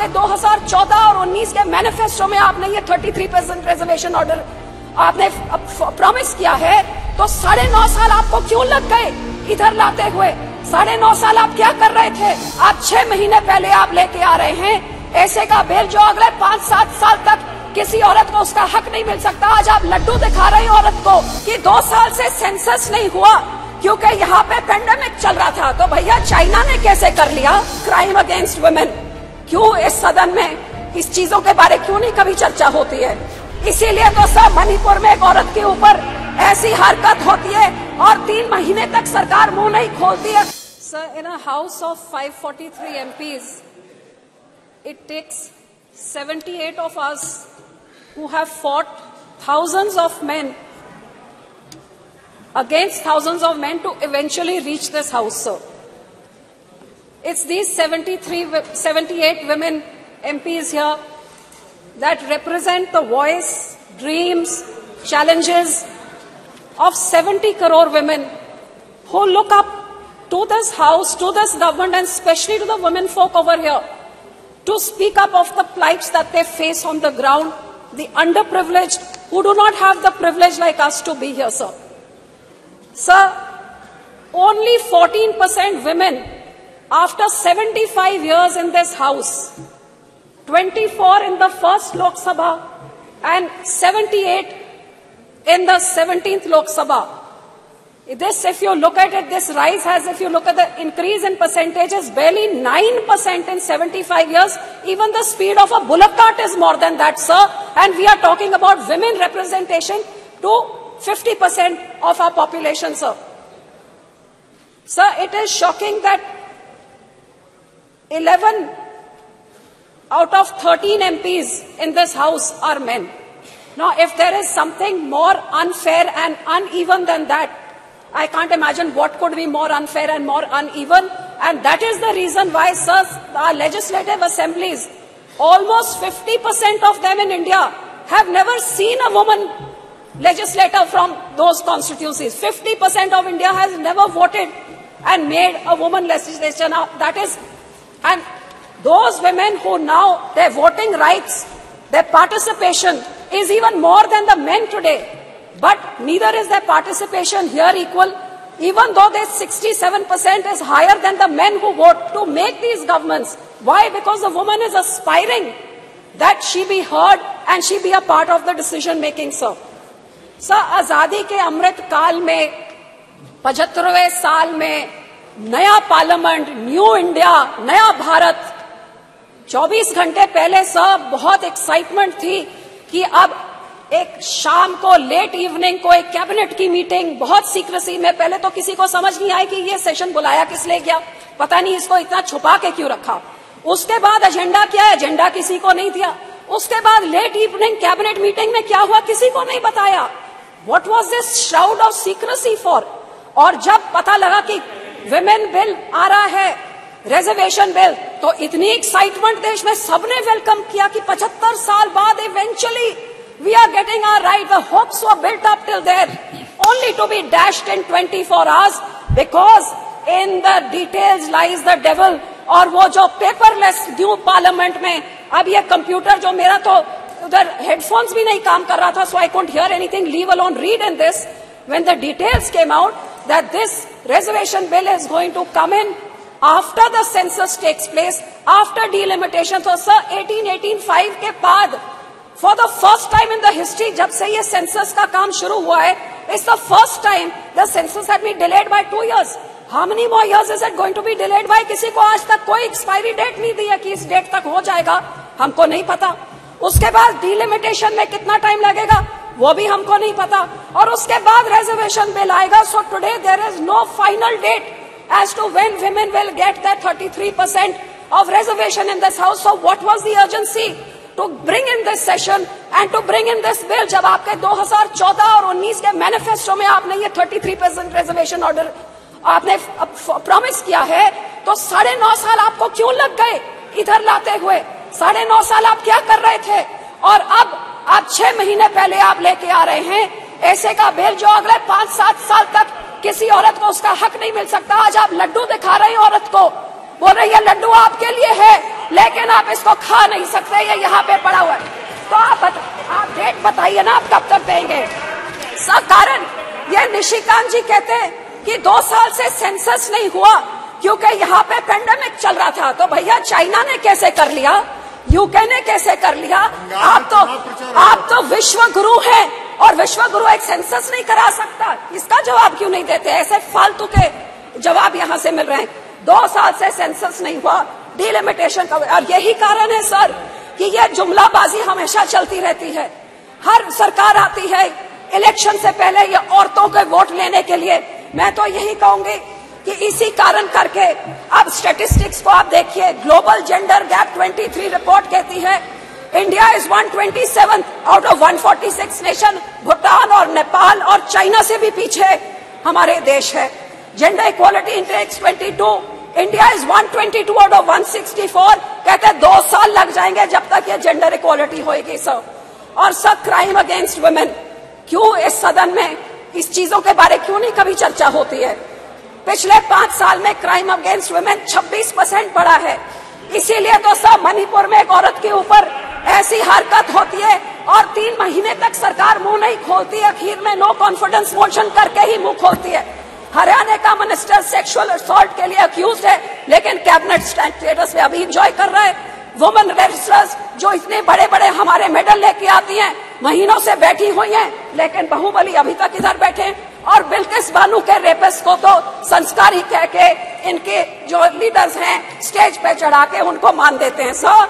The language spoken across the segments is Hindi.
आपके 2014 और 19 के मैनिफेस्टो में आपने ये 33% रिजर्वेशन ऑर्डर आपने प्रॉमिस किया है, तो 9.5 साल आपको क्यों लग गए इधर लाते हुए? 9.5 साल आप क्या कर रहे थे? आप 6 महीने पहले आप लेके आ रहे हैं ऐसे का बिल जो अगले 5-7 साल तक किसी औरत को उसका हक नहीं मिल सकता। आज आप लड्डू दिखा रहे हैं औरत को कि 2 साल से सेंसस नहीं हुआ क्योंकि यहाँ पे पेंडेमिक चल रहा था। तो भैया चाइना ने कैसे कर लिया? Crime against women. क्यों इस सदन में इस चीजों के बारे क्यों नहीं कभी चर्चा होती है? इसीलिए तो सब मणिपुर में एक औरत के ऊपर ऐसी हरकत होती है और 3 महीने तक सरकार मुंह नहीं खोलती है। Sir, in a house of 543 MPs, it takes 78 of us who have fought thousands of men against thousands of men to eventually reach this house, sir. It's these 78 women MPs here that represent the voice, dreams, challenges of 70 crore women who look up to this house, to this government, and especially to the women folk over here to speak up of the plights that they face on the ground, the underprivileged who do not have the privilege like us to be here, sir. Sir, only 14% women after 75 years in this house, 24 in the first Lok Sabha and 78 in the 17th Lok Sabha. This, if you look at it, this rise has, if you look at the increase in percentages, barely 9% in 75 years. Even the speed of a bullock cart is more than that, sir. And we are talking about women representation to 50% of our population, sir. Sir, it is shocking that 11 out of 13 MPs in this house are men. Now, if there is something more unfair and uneven than that, I can't imagine what could be more unfair and more uneven. And that is the reason why, sir, our legislative assemblies, almost 50% of them in India have never seen a woman legislator from those constituencies. 50% of India has never voted and made a woman legislature. Now, that is, and those women who now, their voting rights, their participation is even more than the men today. But neither is their participation here equal, even though their 67% is higher than the men who vote to make these governments. Why? Because the woman is aspiring that she be heard and she be a part of the decision making, sir. Sir, आजादी के अमृत काल में 75वें साल में नया पार्लियामेंट, न्यू इंडिया, नया भारत, 24 घंटे पहले सर बहुत एक्साइटमेंट थी कि अब एक शाम को लेट इवनिंग को एक कैबिनेट की मीटिंग बहुत सीक्रेसी में, पहले तो किसी को समझ नहीं आई कि ये सेशन बुलाया किस लिए गया, पता नहीं इसको इतना छुपा के क्यों रखा। उसके बाद एजेंडा क्या है, एजेंडा किसी को नहीं दिया। उसके बाद लेट इवनिंग कैबिनेट मीटिंग में क्या हुआ किसी को नहीं बताया। What was this shroud of secrecy for? और जब पता लगा कि विमेन बिल आ रहा है, रिजर्वेशन बिल, तो इतनी एक्साइटमेंट देश में सबने वेलकम किया कि 75 साल बाद eventually we are getting our right. The hopes were built up till there, only to be dashed in 24 hours because in the details lies the devil. और वो जो पेपरलेस न्यू पार्लियामेंट में, अब ये कंप्यूटर जो मेरा तो उधर हेडफोन्स भी नहीं काम कर रहा था, so I couldn't hear anything, leave alone read in this. When the details came out that this reservation bill is going to come in after the census takes place, after delimitation, तो sir 1885 के बाद for the first time in the history, जब से ये सेंसस का काम शुरू हुआ है, it's the first time the census had been delayed by 2 years. How many more years is it going to be delayed by? किसी को आज तक कोई एक्सपायरी डेट नहीं दी है कि इस डेट तक हो जाएगा, हमको नहीं पता। उसके बाद डिलिमिटेशन में कितना टाइम लगेगा वो भी हमको नहीं पता, और उसके बाद रिजर्वेशन बिल आएगा। So today there is no final date as to when women will get that 33% of reservation in this house. So what was the urgency to bring in this session and to bring in this bill? जब आपके 2014 और 19 के मैनिफेस्टो में आपने ये 33% रिजर्वेशन ऑर्डर आपने प्रॉमिस किया है, तो 9.5 साल आपको क्यों लग गए इधर लाते हुए? 9.5 साल आप क्या कर रहे थे? और अब आप 6 महीने पहले आप लेके आ रहे हैं ऐसे का बिल जो अगले 5-7 साल तक किसी औरत को उसका हक नहीं मिल सकता। आज आप लड्डू दिखा रहे हैं औरत को, बोल रही है लड्डू आपके लिए है, लेकिन आप इसको खा नहीं सकते, ये यहाँ पे पड़ा हुआ है। तो आप डेट बताइए ना, आप कब तक देंगे? कारण ये निशिकांत जी कहते हैं कि 2 साल से सेंसस नहीं हुआ क्योंकि यहाँ पे पेंडेमिक चल रहा था। तो भैया चाइना ने कैसे कर लिया, यूके ने कैसे कर लिया? आप तो विश्व गुरु हैं और विश्व गुरु एक सेंसस नहीं करा सकता। इसका जवाब क्यों नहीं देते? ऐसे फालतू के जवाब यहाँ से मिल रहे हैं। 2 साल से सेंसस नहीं हुआ, डिलिमिटेशन का, और यही कारण है सर कि ये जुमलाबाजी हमेशा चलती रहती है। हर सरकार आती है इलेक्शन से पहले ये औरतों के वोट लेने के लिए। मैं तो यही कहूंगी कि इसी कारण करके अब स्टैटिस्टिक्स को आप देखिए, ग्लोबल जेंडर गैप 23 रिपोर्ट कहती है India is 127 out of 146 nation. Bhutan और नेपाल और चाइना से भी पीछे हमारे देश है। Gender equality index 22, India is 122 out of 164। कहते हैं 2 साल लग जाएंगे जब तक ये जेंडर इक्वालिटी होगी सर। और सर क्राइम अगेंस्ट वुमेन, क्यों इस सदन में इस चीजों के बारे क्यों नहीं कभी चर्चा होती है? पिछले 5 साल में क्राइम अगेंस्ट वुमेन 26% बढ़ा है। इसीलिए तो सर मणिपुर में एक औरत के ऊपर ऐसी हरकत होती है और 3 महीने तक सरकार मुंह नहीं खोलती है, आखिर में नो कॉन्फिडेंस मोशन करके ही मुंह खोलती है। हरियाणा का मिनिस्टर सेक्सुअल असॉल्ट के लिए अक्यूज है, लेकिन कैबिनेट स्टेटस में अभी एंजॉय कर रहा है। वुमेन रेसलर्स जो इतने बड़े बड़े हमारे मेडल लेके आती हैं, महीनों से बैठी हुई हैं, लेकिन बाहुबली अभी तक इधर बैठे हैं। और बिल्किस बानो के रेपिस्ट को तो संस्कारी कह के इनके जो लीडर्स हैं स्टेज पे चढ़ा के उनको मान देते हैं। Sir,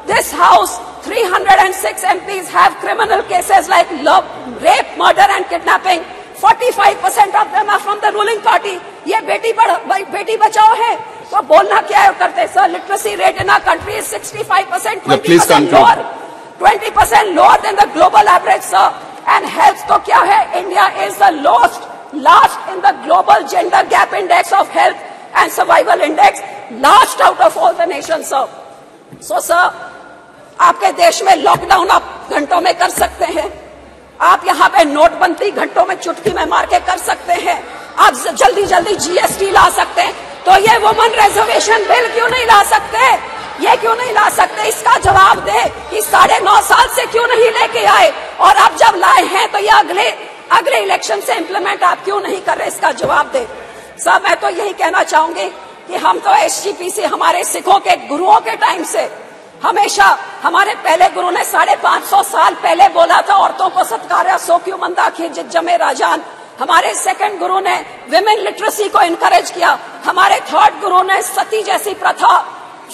this house 306 MPs have criminal cases like love, rape, murder and kidnapping. 45% of them are from the ruling party. ये बेटी बचाओ है, तो बोलना क्या है करते sir? Literacy rate in our country is 65%, 20% lower than the global average sir. And health तो क्या है? India is the last in the global gender gap index of health and survival index, last out of all the nation sir. So sir, आपके देश में लॉकडाउन आप घंटों में कर सकते हैं, आप यहाँ पे नोटबंदी घंटों में चुटकी में मार के कर सकते हैं, आप जल्दी जल्दी GST ला सकते हैं, तो ये वुमेन रिजर्वेशन बिल क्यों नहीं ला सकते? ये क्यों नहीं ला सकते? इसका जवाब दे कि 9.5 साल से क्यों नहीं लेके आए, और अब जब लाए हैं तो ये अगले इलेक्शन से इंप्लीमेंट आप क्यों नहीं कर रहे? इसका जवाब दे। सब मैं तो यही कहना चाहूंगी कि हम तो SGPC हमारे सिखों के गुरुओं के टाइम से हमेशा, हमारे पहले गुरु ने 550 साल पहले बोला था औरतों को सत्कार्य सो क्यों मंदा खिज जमे राजान। हमारे सेकंड गुरु ने विमेन लिटरेसी को इनकरेज किया। हमारे थर्ड गुरु ने सती जैसी प्रथा,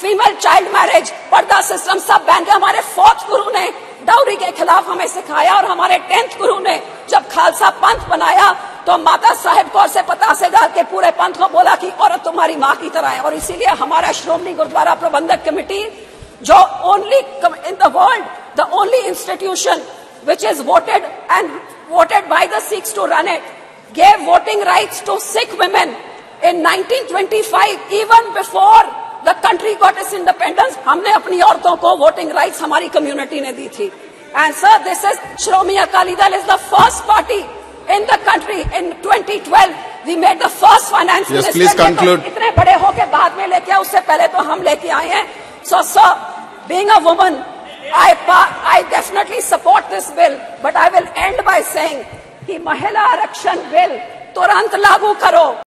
फीमेल चाइल्ड मैरिज, पर्दा सिस्टम सब बैन किया। हमारे फोर्थ गुरु ने डाउरी के खिलाफ हमें सिखाया, और हमारे 10th गुरु ने जब खालसा पंथ बनाया तो माता साहेब कौर से पतासे डाल के पूरे पंथ को बोला कि औरत तुम्हारी माँ की तरह है। और इसीलिए हमारा श्रोमणी गुरुद्वारा प्रबंधक कमेटी, जो only in the world, the only institution which is voted by the Sikhs to run it, gave voting rights to Sikh women in 1925, even before the country got its independence. हमने अपनी औरतों को voting rights हमारी community ने दी थी. And sir, this is Shromani Akali Dal is the first party in the country. In 2012, we made the first finance minister. Yes, please conclude. इतने बड़े होके बाद में लेके आए, उससे पहले तो हम लेके आए हैं. So sir, being a woman, I definitely support this bill, but I will end by saying कि महिला आरक्षण बिल तुरंत लागू करो।